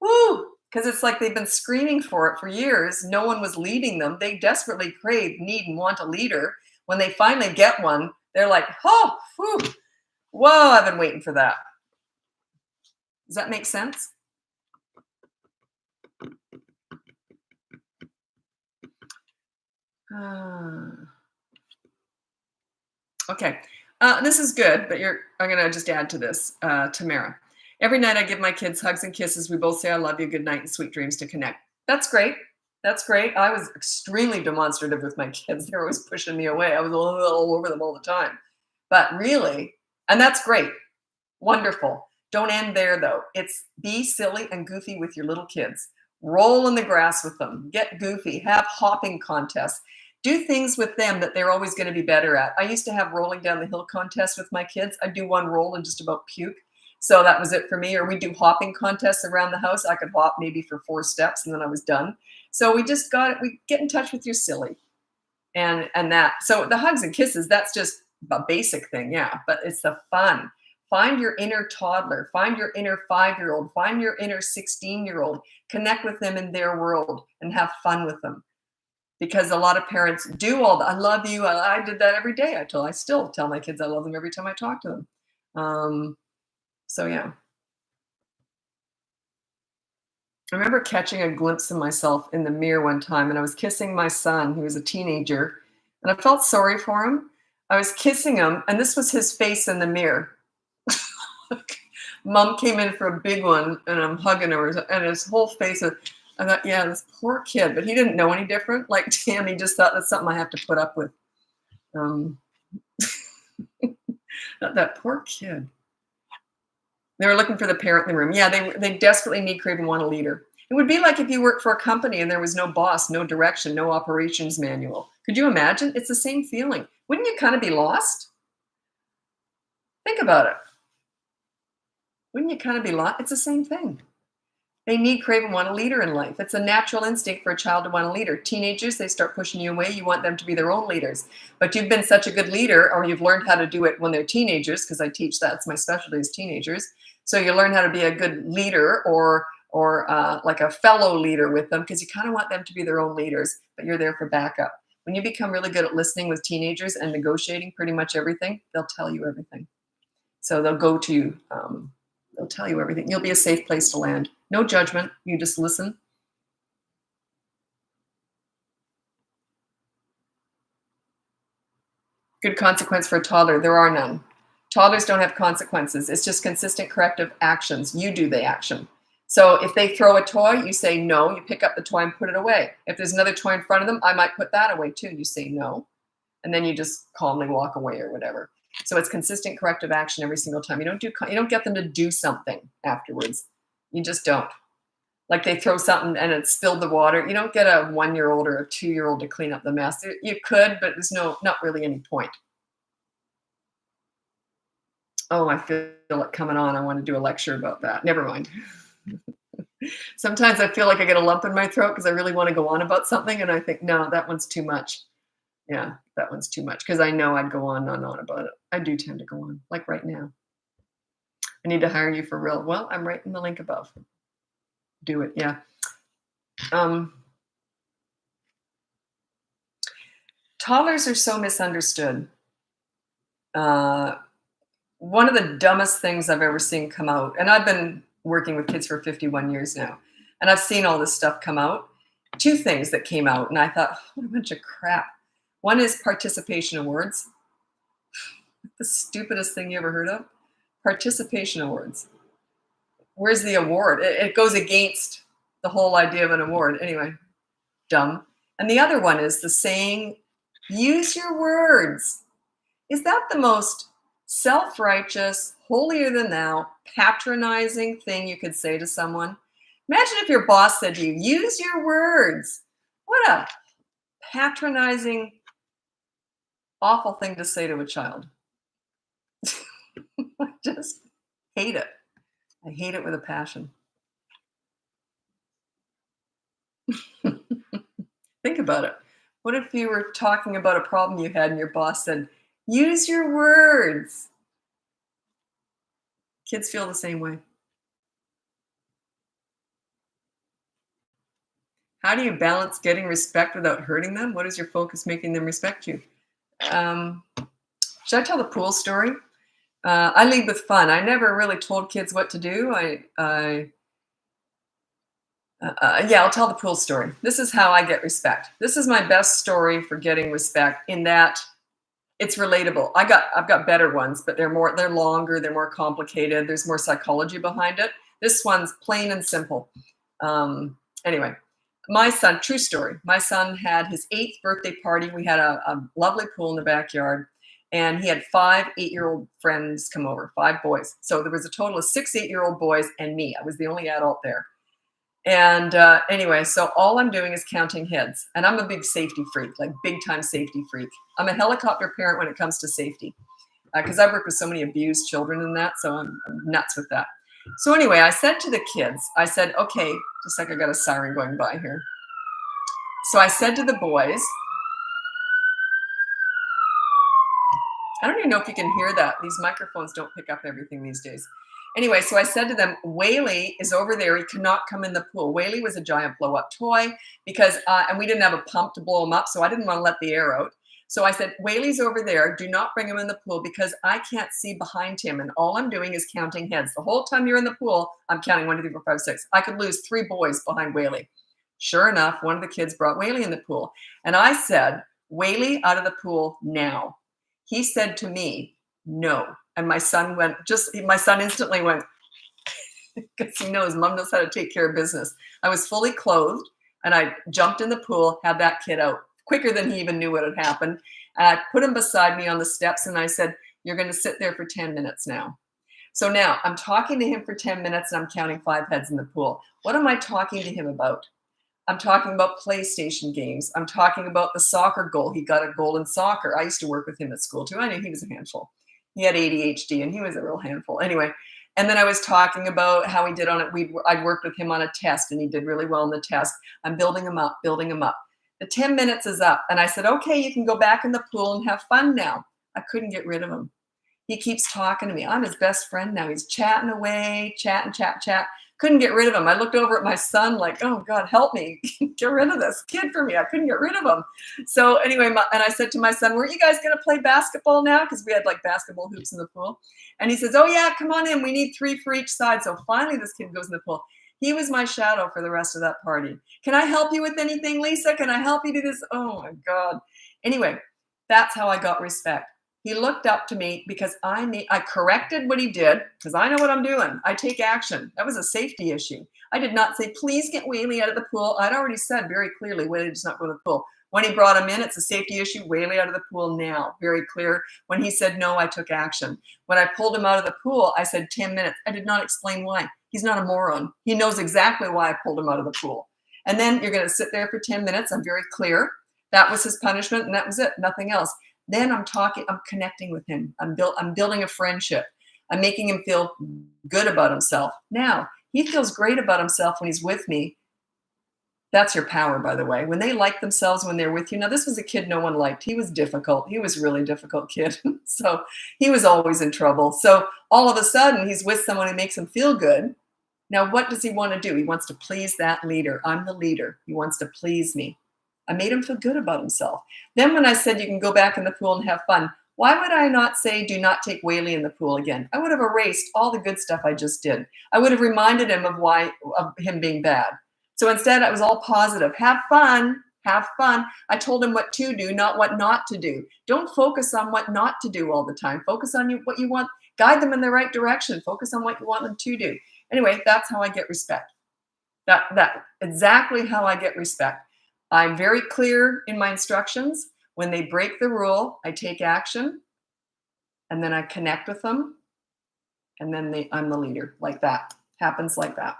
Woo! Because it's like they've been screaming for it for years. No one was leading them. They desperately crave, need, and want a leader. When they finally get one, they're like, oh, whew, whoa, I've been waiting for that. Does that make sense? Okay, this is good, but I'm gonna just add to this, Tamara. Every night I give my kids hugs and kisses. We both say I love you, good night, and sweet dreams to connect. That's great. That's great. I was extremely demonstrative with my kids. They were always pushing me away. I was all over them all the time. But really, and that's great. Wonderful. Don't end there though. It's be silly and goofy with your little kids. Roll in the grass with them. Get goofy. Have hopping contests. Do things with them that they're always going to be better at. I used to have rolling down the hill contests with my kids. I'd do one roll and just about puke. So that was it for me. Or we do hopping contests around the house. I could hop maybe for 4 steps and then I was done. So we get in touch with your silly. And that. So the hugs and kisses, that's just a basic thing. Yeah. But it's the fun. Find your inner toddler, find your inner 5-year-old, find your inner 16-year-old, connect with them in their world and have fun with them. Because a lot of parents do all that. I love you. I did that every day. I still tell my kids I love them every time I talk to them. So yeah. I remember catching a glimpse of myself in the mirror one time, and I was kissing my son, who was a teenager, and I felt sorry for him. I was kissing him, and this was his face in the mirror. Mom came in for a big one, and I'm hugging her, and his whole face. I thought, yeah, this poor kid, but he didn't know any different. Like, damn, he just thought that's something I have to put up with. That poor kid. They were looking for the parent in the room. Yeah, they desperately need, crave, and want a leader. It would be like if you worked for a company and there was no boss, no direction, no operations manual. Could you imagine? It's the same feeling. Wouldn't you kind of be lost? Think about it. Wouldn't you kind of be lost? It's the same thing. They need, crave, and want a leader in life. It's a natural instinct for a child to want a leader. Teenagers, they start pushing you away. You want them to be their own leaders. But you've been such a good leader, or you've learned how to do it when they're teenagers, because I teach that. It's my specialty is teenagers. So you learn how to be a good leader or like a fellow leader with them, because you kind of want them to be their own leaders, but you're there for backup. When you become really good at listening with teenagers and negotiating pretty much everything, they'll tell you everything. So they'll go to you. They'll tell you everything. You'll be a safe place to land. No judgment. You just listen. Good consequence for a toddler. There are none. Toddlers don't have consequences. It's just consistent corrective actions. You do the action. So if they throw a toy, you say no. You pick up the toy and put it away. If there's another toy in front of them, I might put that away too. You say no. And then you just calmly walk away or whatever. So it's consistent corrective action every single time. You don't get them to do something afterwards. You just don't. Like they throw something and it spilled the water. You don't get a 1-year-old or a 2-year-old to clean up the mess. You could, but there's not really any point. Oh, I feel it coming on. I want to do a lecture about that. Never mind. Sometimes I feel like I get a lump in my throat because I really want to go on about something, and I think, no, that one's too much. Yeah, that one's too much because I know I'd go on and on about it. I do tend to go on, like right now. I need to hire you for real. Well, I'm right in the link above. Do it, yeah. Toddlers are so misunderstood. One of the dumbest things I've ever seen come out, and I've been working with kids for 51 years now, and I've seen all this stuff come out. Two things that came out, and I thought, oh, what a bunch of crap. One is participation awards. The stupidest thing you ever heard of. Participation awards. Where's the award? It goes against the whole idea of an award. Anyway, dumb. And the other one is the saying, use your words. Is that the most self-righteous, holier than thou, patronizing thing you could say to someone? Imagine if your boss said to you, use your words. What a patronizing, awful thing to say to a child. I just hate it. I hate it with a passion. Think about it. What if you were talking about a problem you had and your boss said, use your words? Kids feel the same way. How do you balance getting respect without hurting them? What is your focus making them respect you? Should I tell the pool story? I lead with fun. I never really told kids what to do. Yeah, I'll tell the pool story. This is how I get respect. This is my best story for getting respect in that it's relatable. I've got better ones, but they're longer, they're more complicated. There's more psychology behind it. This one's plain and simple. Anyway, my son, true story. My son had his 8th birthday party. We had a lovely pool in the backyard, and he had 5 8-year-old friends come over, 5 boys. So there was a total of 6 8-year-old boys and me. I was the only adult there. And anyway, so all I'm doing is counting heads. And I'm a big safety freak, like big time safety freak. I'm a helicopter parent when it comes to safety because I've worked with so many abused children and that. So I'm nuts with that. So anyway, I said to the kids, I said, okay, just like I got a siren going by here. So I said to the boys, I don't even know if you can hear that. These microphones don't pick up everything these days. Anyway, so I said to them, Whaley is over there. He cannot come in the pool. Whaley was a giant blow-up toy because, and we didn't have a pump to blow him up, so I didn't want to let the air out. So I said, Whaley's over there. Do not bring him in the pool because I can't see behind him, and all I'm doing is counting heads. The whole time you're in the pool, I'm counting 1, 2, 3, 4, 5, 6. I could lose 3 boys behind Whaley. Sure enough, one of the kids brought Whaley in the pool, and I said, Whaley out of the pool now. He said to me, no. And my son instantly went, because he knows mom knows how to take care of business. I was fully clothed and I jumped in the pool, had that kid out quicker than he even knew what had happened. And I put him beside me on the steps and I said, you're going to sit there for 10 minutes now. So now I'm talking to him for 10 minutes and I'm counting 5 heads in the pool. What am I talking to him about? I'm talking about PlayStation games. I'm talking about the soccer goal. He got a goal in soccer. I used to work with him at school too. I knew he was a handful. He had ADHD and he was a real handful. Anyway, and then I was talking about how he did on it. I'd worked with him on a test and he did really well in the test. I'm building him up, building him up. The 10 minutes is up. And I said, okay, you can go back in the pool and have fun now. I couldn't get rid of him. He keeps talking to me. I'm his best friend now. He's chatting away, chat. Couldn't get rid of him. I looked over at my son like, oh God, help me. Get rid of this kid for me. I couldn't get rid of him. So anyway, and I said to my son, weren't you guys going to play basketball now? Because we had like basketball hoops in the pool. And he says, oh yeah, come on in. We need 3 for each side. So finally this kid goes in the pool. He was my shadow for the rest of that party. Can I help you with anything, Lisa? Can I help you do this? Oh my God. Anyway, that's how I got respect. He looked up to me because I corrected what he did because I know what I'm doing. I take action. That was a safety issue. I did not say, please get Whaley out of the pool. I'd already said very clearly, Whaley does not go to the pool. When he brought him in, it's a safety issue. Whaley out of the pool now. Very clear. When he said no, I took action. When I pulled him out of the pool, I said 10 minutes. I did not explain why. He's not a moron. He knows exactly why I pulled him out of the pool. And then you're going to sit there for 10 minutes. I'm very clear. That was his punishment and that was it. Nothing else. Then I'm connecting with him. I'm building a friendship. I'm making him feel good about himself. Now, He feels great about himself when he's with me. That's your power, by the way. When they like themselves when they're with you. Now, this was a kid no one liked. He was difficult. He was a really difficult kid. So he was always in trouble. So all of a sudden, he's with someone who makes him feel good. Now, what does he want to do? He wants to please that leader. I'm the leader. He wants to please me. I made him feel good about himself. Then when I said you can go back in the pool and have fun, why would I not say do not take Whaley in the pool again? I would have erased all the good stuff I just did. I would have reminded him of him being bad. So instead, it was all positive. Have fun. Have fun. I told him what to do, not what not to do. Don't focus on what not to do all the time. Focus on what you want. Guide them in the right direction. Focus on what you want them to do. Anyway, that's how I get respect. That exactly how I get respect. I'm very clear in my instructions. When they break the rule, I take action, and then I connect with them, and then I'm the leader. Like that. Happens like that.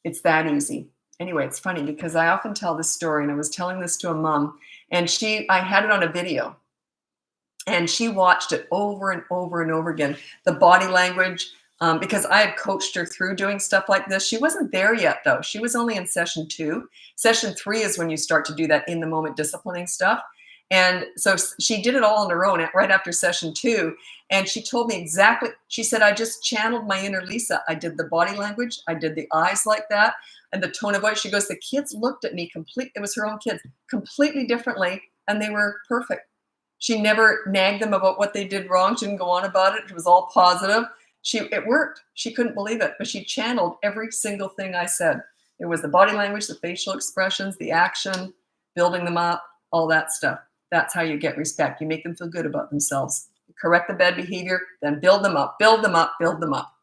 It's that easy. Anyway, it's funny because I often tell this story, and I was telling this to a mom, and I had it on a video, and she watched it over and over and over again. The body language, because I had coached her through doing stuff like this. She wasn't there yet, though. She was only in session 2. Session 3 is when you start to do that in the moment disciplining stuff. And so she did it all on her own right after session 2. And she told me exactly, she said, I just channeled my inner Lisa. I did the body language. I did the eyes like that. And the tone of voice. She goes, the kids looked at me it was her own kids, completely differently. And they were perfect. She never nagged them about what they did wrong. She didn't go on about it. It was all positive. It worked. She couldn't believe it. But she channeled every single thing I said. It was the body language, the facial expressions, the action, building them up, all that stuff. That's how you get respect. You make them feel good about themselves. You correct the bad behavior, then build them up, build them up, build them up.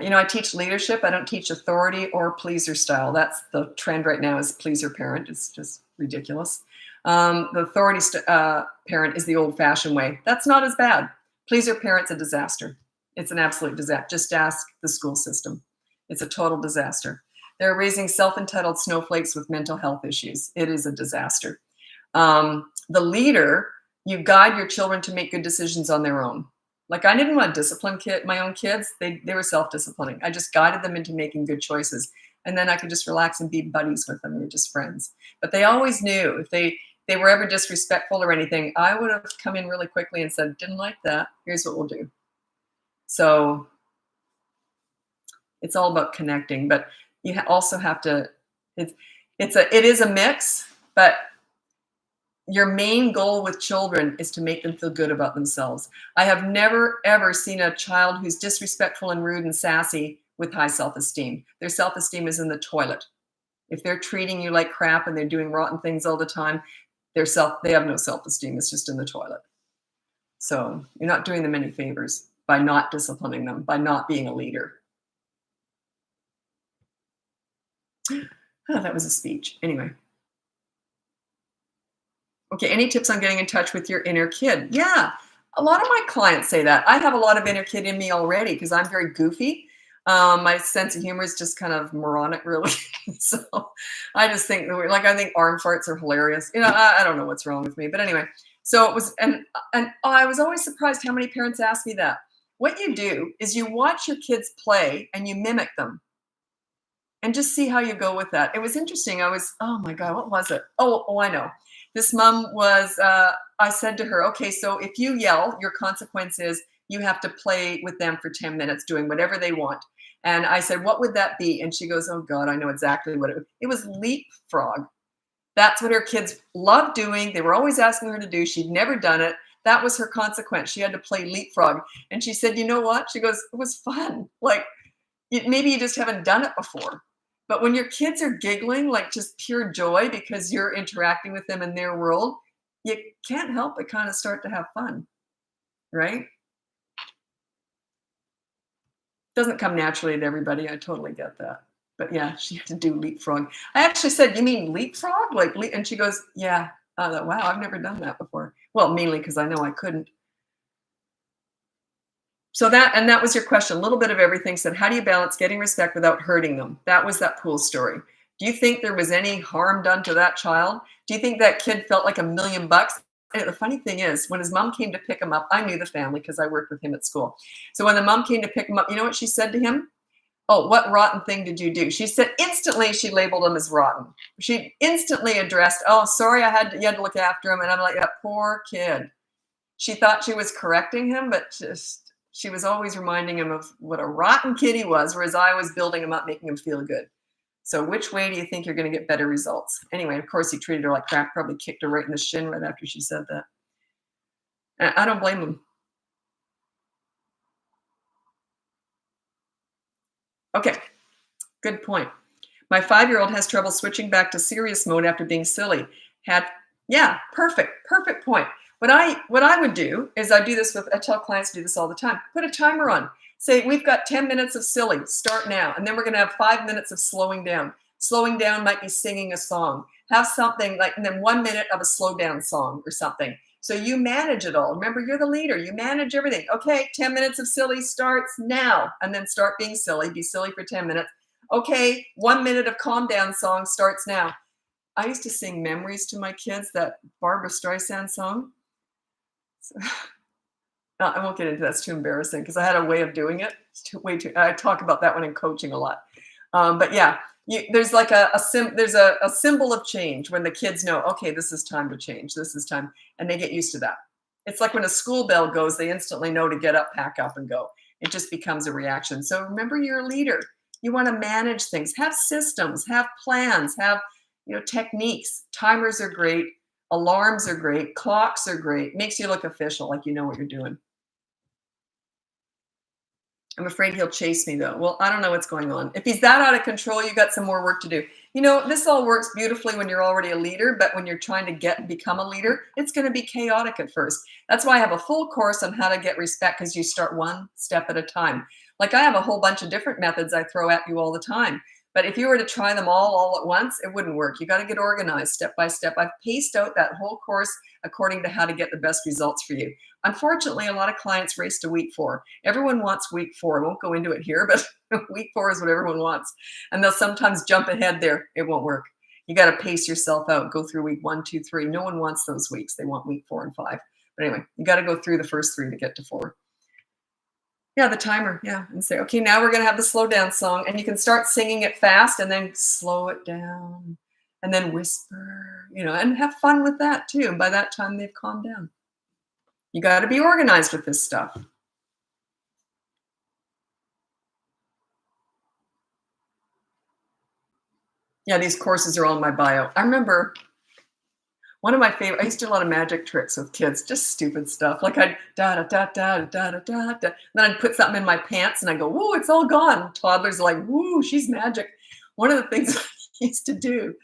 You know, I teach leadership. I don't teach authority or pleaser style. That's the trend right now, is pleaser parent. It's just ridiculous. The authority parent is the old-fashioned way. That's not as bad. Pleaser parent's a disaster. It's an absolute disaster. Just ask the school system. It's a total disaster. They're raising self-entitled snowflakes with mental health issues. It is a disaster. The leader, you guide your children to make good decisions on their own. Like, I didn't want to discipline my own kids. They were self-disciplining. I just guided them into making good choices. And then I could just relax and be buddies with them. We're just friends. But they always knew if they were ever disrespectful or anything, I would have come in really quickly and said, didn't like that. Here's what we'll do. So it's all about connecting. But you also have to, it is a mix, but your main goal with children is to make them feel good about themselves. I have never, ever seen a child who's disrespectful and rude and sassy with high self-esteem. Their self-esteem is in the toilet. If they're treating you like crap and they're doing rotten things all the time, they have no self-esteem. It's just in the toilet. So you're not doing them any favors by not disciplining them, by not being a leader. Oh, that was a speech. Anyway. Okay, any tips on getting in touch with your inner kid? Yeah, a lot of my clients say that. I have a lot of inner kid in me already because I'm very goofy. My sense of humor is just kind of moronic, really. So I just think, I think arm farts are hilarious. You know, I don't know what's wrong with me, but anyway. So it was, and I was always surprised how many parents ask me that. What you do is you watch your kids play and you mimic them. And just see how you go with that. It was interesting. Oh my God, what was it? Oh, I know. This mom was, I said to her, okay, so if you yell, your consequence is you have to play with them for 10 minutes doing whatever they want. And I said, what would that be? And she goes, oh God, I know exactly what it was leapfrog. That's what her kids loved doing. They were always asking her to do. She'd never done it. That was her consequence. She had to play leapfrog. And she said, you know what? She goes, it was fun. Like, maybe you just haven't done it before. But when your kids are giggling, like just pure joy because you're interacting with them in their world, you can't help but kind of start to have fun, right? Doesn't come naturally to everybody. I totally get that. But yeah, she had to do leapfrog. I actually said, you mean leapfrog? And she goes, yeah. I thought, wow, I've never done that before. Well, mainly because I know I couldn't. So that was your question. A little bit of everything. Said, how do you balance getting respect without hurting them? That was that pool story. Do you think there was any harm done to that child? Do you think that kid felt like $1 million And the funny thing is, when his mom came to pick him up, I knew the family because I worked with him at school. So when the mom came to pick him up, you know what she said to him? Oh, what rotten thing did you do? She said instantly she labeled him as rotten. She instantly addressed, oh, sorry, you had to look after him. And I'm like, that poor kid. She thought she was correcting him, but just she was always reminding him of what a rotten kid he was, whereas I was building him up, making him feel good. So which way do you think you're going to get better results? Anyway, of course, he treated her like crap, probably kicked her right in the shin right after she said that. And I don't blame him. Okay, good point. My 5-year-old has trouble switching back to serious mode after being silly. Yeah, perfect point. What I would do is I tell clients to do this all the time. Put a timer on. Say, we've got 10 minutes of silly, start now. And then we're going to have 5 minutes of slowing down. Slowing down might be singing a song. Have something like, and then 1 minute of a slow down song or something. So you manage it all. Remember, you're the leader. You manage everything. Okay, 10 minutes of silly starts now. And then start being silly. Be silly for 10 minutes. Okay, 1 minute of calm down song starts now. I used to sing Memories to my kids, that Barbara Streisand song. So, no, I won't get into that. It's too embarrassing because I had a way of doing it. I talk about that one in coaching a lot. But yeah, there's like a symbol of change when the kids know, okay, this is time to change. This is time. And they get used to that. It's like when a school bell goes, they instantly know to get up, pack up, and go. It just becomes a reaction. So remember, you're a leader. You want to manage things, have systems, have plans, have techniques. Timers are great. Alarms are great. Clocks are great. Makes you look official, like you know what you're doing. I'm afraid he'll chase me though. Well, I don't know what's going on. If he's that out of control, you got some more work to do. This all works beautifully when you're already a leader, but when you're trying to become a leader, it's going to be chaotic at first. That's why I have a full course on how to get respect, because you start one step at a time. Like I have a whole bunch of different methods I throw at you all the time. But if you were to try them all at once, it wouldn't work. You got to get organized step by step. I've paced out that whole course according to how to get the best results for you. Unfortunately, a lot of clients race to week 4. Everyone wants week 4. I won't go into it here, but week 4 is what everyone wants. And they'll sometimes jump ahead there. It won't work. You got to pace yourself out. Go through week 1, 2, 3. No one wants those weeks. They want week 4 and 5. But anyway, you got to go through the first 3 to get to 4. Yeah, the timer. Yeah. And say, okay, now we're going to have the slow down song. And you can start singing it fast and then slow it down and then whisper, and have fun with that too. And by that time, they've calmed down. You got to be organized with this stuff. Yeah, these courses are all in my bio. I remember one of my favorite, I used to do a lot of magic tricks with kids, just stupid stuff. Like I'd da-da-da-da-da-da-da-da. Then I'd put something in my pants and I'd go, whoa, it's all gone. Toddlers are like, whoo, she's magic. One of the things I used to do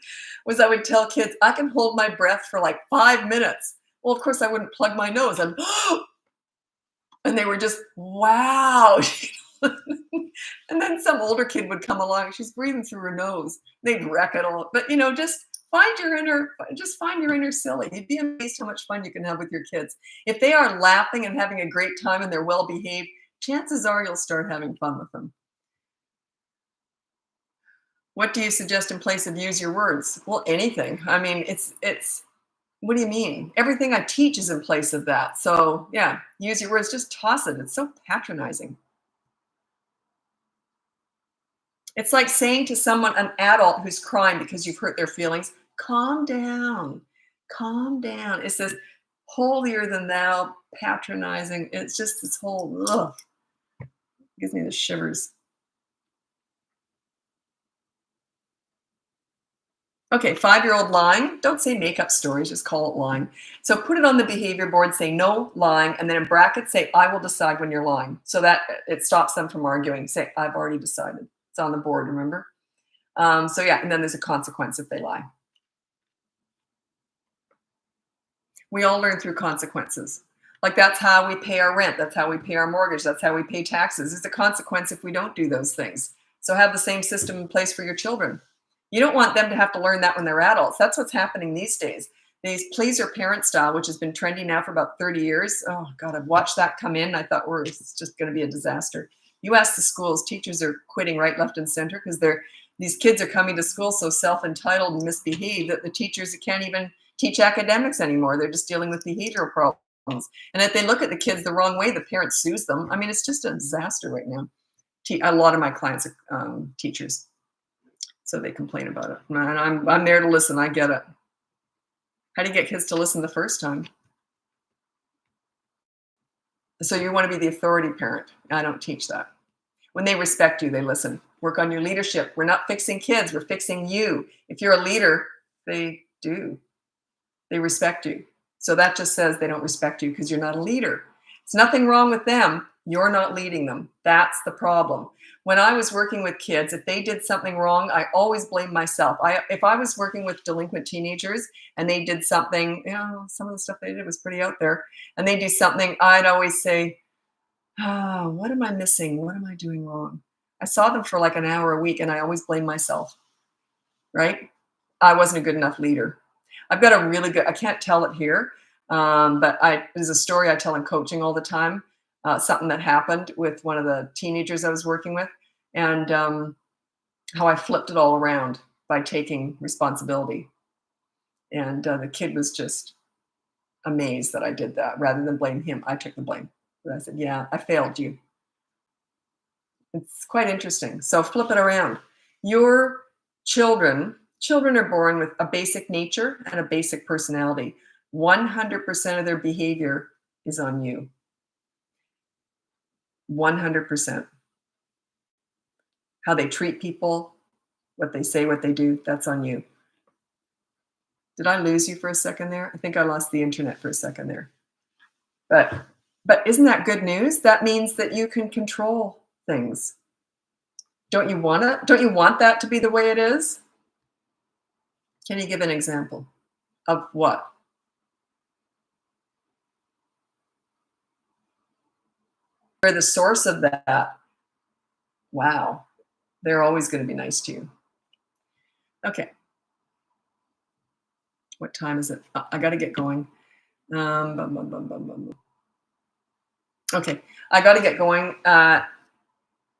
was I would tell kids, I can hold my breath for like 5 minutes. Well, of course, I wouldn't plug my nose. And they were just, wow. And then some older kid would come along. She's breathing through her nose. They'd wreck it all. But, just find your inner silly. You'd be amazed how much fun you can have with your kids. If they are laughing and having a great time and they're well behaved, chances are you'll start having fun with them. What do you suggest in place of use your words? Well, anything. I mean, it's what do you mean? Everything I teach is in place of that. So yeah, use your words, just toss it. It's so patronizing. It's like saying to someone, an adult who's crying because you've hurt their feelings, calm down, calm down. It's this holier than thou, patronizing. It's just this whole, ugh, gives me the shivers. Okay, 5-year-old lying. Don't say make up stories, just call it lying. So put it on the behavior board, say no lying, and then in brackets say, I will decide when you're lying. So that it stops them from arguing. Say, I've already decided. It's on the board, remember? So yeah, and then there's a consequence if they lie. We all learn through consequences. Like that's how we pay our rent. That's how we pay our mortgage. That's how we pay taxes. There's a consequence if we don't do those things. So have the same system in place for your children. You don't want them to have to learn that when they're adults. That's what's happening these days. These pleaser parent style, which has been trendy now for about 30 years. Oh God, I've watched that come in. I thought, it's just going to be a disaster. You ask the schools, teachers are quitting right, left, and center because these kids are coming to school so self-entitled and misbehaved that the teachers can't even teach academics anymore. They're just dealing with behavioral problems. And if they look at the kids the wrong way, the parent sues them. I mean, it's just a disaster right now. A lot of my clients are teachers, so they complain about it. And I'm there to listen. I get it. How do you get kids to listen the first time? So you want to be the authority parent. I don't teach that. When they respect you, they listen. Work on your leadership. We're not fixing kids. We're fixing you. If you're a leader, they do. They respect you. So that just says they don't respect you because you're not a leader. It's nothing wrong with them. You're not leading them. That's the problem. When I was working with kids, if they did something wrong, I always blame myself. If I was working with delinquent teenagers and they did something, some of the stuff they did was pretty out there, and they do something, I'd always say, what am I missing? What am I doing wrong? I saw them for like an hour a week and I always blame myself, right? I wasn't a good enough leader. I've got a really good, I can't tell it here, but there's a story I tell in coaching all the time, something that happened with one of the teenagers I was working with, and how I flipped it all around by taking responsibility. And the kid was just amazed that I did that. Rather than blame him, I took the blame. But I said, yeah, I failed you. It's quite interesting. So flip it around. Your children are born with a basic nature and a basic personality. 100% of their behavior is on you. 100%. How they treat people, what they say, what they do, that's on you. Did I lose you for a second there? I think I lost the internet for a second there. But isn't that good news? That means that you can control things. Don't you want it? Don't you want that to be the way it is? Can you give an example of what? You're the source of that. Wow. They're always going to be nice to you. Okay. What time is it? I got to get going. Okay. I got to get going.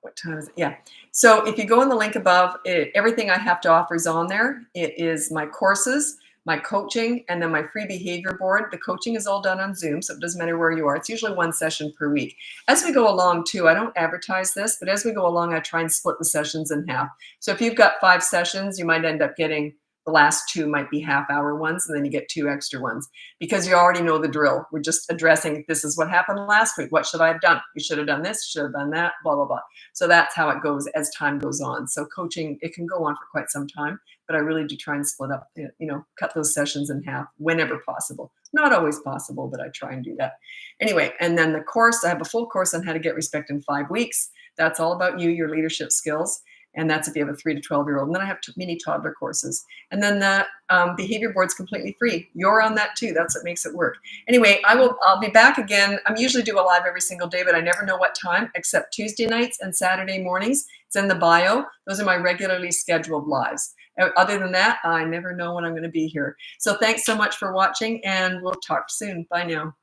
What time is it? Yeah. So if you go in the link above, everything I have to offer is on there. It is my courses, my coaching, and then my free behavior board. The coaching is all done on Zoom, so it doesn't matter where you are. It's usually one session per week. As we go along, too, I don't advertise this, but as we go along, I try and split the sessions in half. So if you've got 5 sessions, you might end up getting the last 2 might be half-hour ones, and then you get 2 extra ones because you already know the drill. We're just addressing, this is what happened last week. What should I have done? You should have done this, should have done that, blah, blah, blah. So that's how it goes as time goes on. So coaching, it can go on for quite some time, but I really do try and split up, cut those sessions in half whenever possible. Not always possible, but I try and do that. Anyway, and then the course, I have a full course on how to get respect in 5 weeks. That's all about you, your leadership skills. And that's if you have a 3 to 12-year-old. And then I have mini toddler courses. And then the behavior board's completely free. You're on that too. That's what makes it work. Anyway, I'll be back again. I'm usually do a live every single day, but I never know what time except Tuesday nights and Saturday mornings. It's in the bio. Those are my regularly scheduled lives. Other than that, I never know when I'm going to be here. So thanks so much for watching, and we'll talk soon. Bye now.